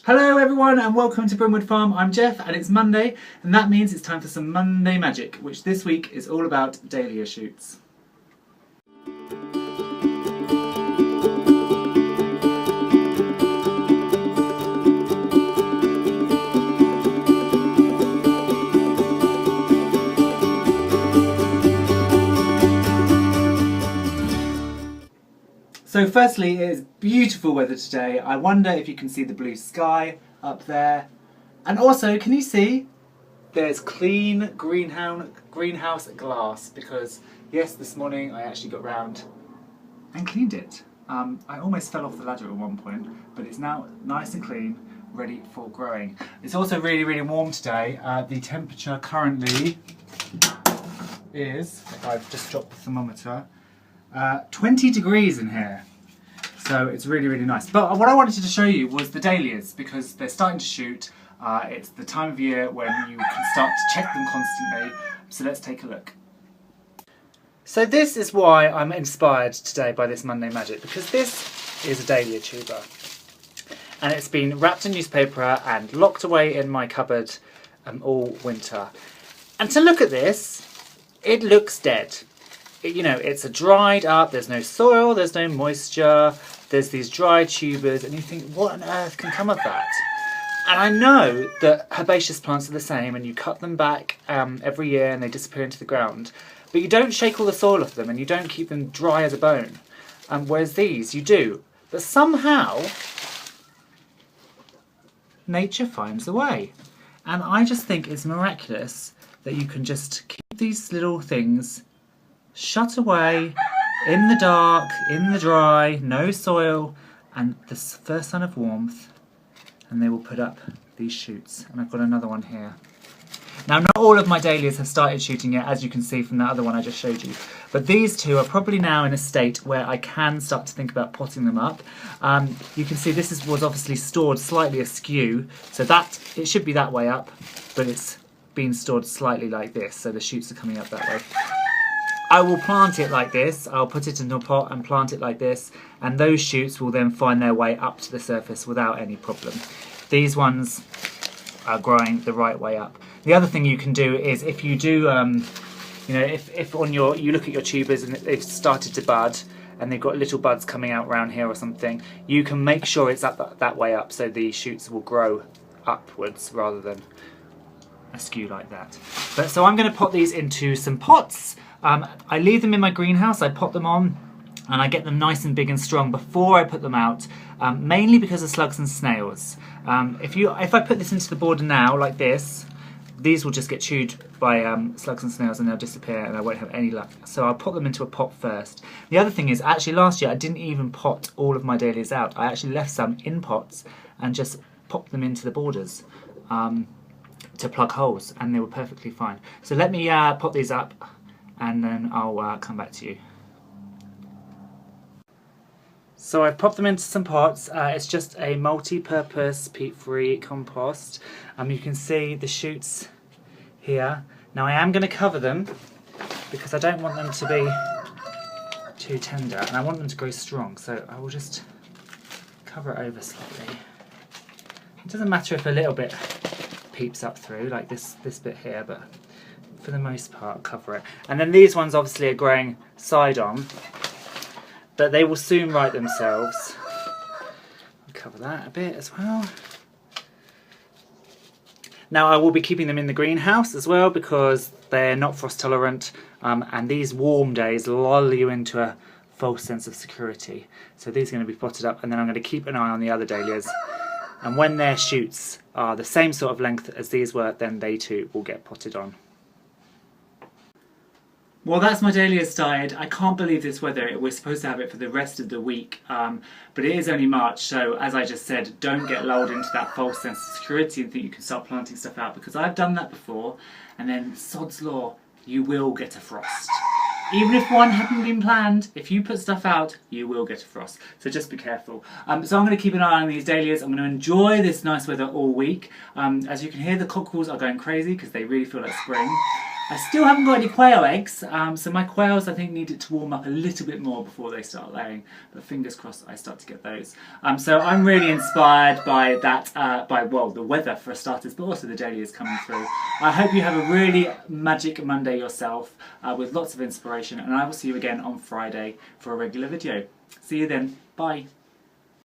Hello everyone and welcome to Brimwood Farm. I'm Jeff and it's Monday and that means it's time for some Monday magic, which this week is all about dahlia shoots. So firstly, it is beautiful weather today. I wonder if you can see the blue sky up there. And also, can you see there's clean greenhouse glass, because yes, this morning I actually got round and cleaned it. I almost fell off the ladder at one point, but it's now nice and clean, ready for growing. It's also really, really warm today. The temperature currently is, I've just dropped the thermometer, 20 degrees in here, so it's really, really nice. But what I wanted to show you was the dahlias, because they're starting to shoot. It's the time of year when you can start to check them constantly, so let's take a look. So this is why I'm inspired today by this Monday magic, because this is a dahlia tuber and it's been wrapped in newspaper and locked away in my cupboard all winter. And to look at this, it looks dead. You know, it's a dried up, there's no soil, there's no moisture, there's these dry tubers, and you think, what on earth can come of that? And I know that herbaceous plants are the same, and you cut them back every year and they disappear into the ground, but you don't shake all the soil off them and you don't keep them dry as a bone. Whereas these, you do. But somehow, nature finds a way. And I just think it's miraculous that you can just keep these little things shut away in the dark, in the dry, no soil, and the first sign of warmth, and they will put up these shoots. And I've got another one here. Now, not all of my dahlias have started shooting yet, as you can see from that other one I just showed you, but these two are probably now in a state where I can start to think about potting them up. You can see this was obviously stored slightly askew, so that it should be that way up, but it's been stored slightly like this, so the shoots are coming up that way. I will plant it like this, I'll put it into a pot and plant it like this, and those shoots will then find their way up to the surface without any problem. These ones are growing the right way up. The other thing you can do is, if you do, you know, if on you look at your tubers and they've started to bud, and they've got little buds coming out around here or something, you can make sure it's up that way up, so the shoots will grow upwards rather than askew like that. But so I'm going to pot these into some pots. I leave them in my greenhouse, I pot them on, and I get them nice and big and strong before I put them out, mainly because of slugs and snails. If I put this into the border now, like this, these will just get chewed by slugs and snails and they'll disappear and I won't have any luck. So I'll put them into a pot first. The other thing is, actually last year I didn't even pot all of my dahlias out. I actually left some in pots and just popped them into the borders to plug holes, and they were perfectly fine. So let me pot these up, and then I'll come back to you. So I've popped them into some pots. It's just a multi-purpose peat-free compost. You can see the shoots here. Now I am going to cover them because I don't want them to be too tender and I want them to grow strong, so I will just cover it over slightly. It doesn't matter if a little bit peeps up through, like this bit here, but for the most part cover it. And then these ones obviously are growing side on, but they will soon right themselves. I'll cover that a bit as well. Now I will be keeping them in the greenhouse as well because they're not frost tolerant, and these warm days lull you into a false sense of security. So these are going to be potted up, and then I'm going to keep an eye on the other dahlias, and when their shoots are the same sort of length as these were, then they too will get potted on. Well, that's my dahlias started. I can't believe this weather. We're supposed to have it for the rest of the week, but it is only March, so as I just said, don't get lulled into that false sense of security and think you can start planting stuff out, because I've done that before, and then sod's law, you will get a frost. Even if one hadn't been planned, if you put stuff out, you will get a frost. So just be careful. So I'm going to keep an eye on these dahlias. I'm going to enjoy this nice weather all week. As you can hear, the cockerels are going crazy because they really feel like spring. I still haven't got any quail eggs, so my quails I think need it to warm up a little bit more before they start laying, but fingers crossed I start to get those. So I'm really inspired by that, well, the weather for starters, but also the dahlias coming through. I hope you have a really magic Monday yourself, with lots of inspiration, and I will see you again on Friday for a regular video. See you then, bye.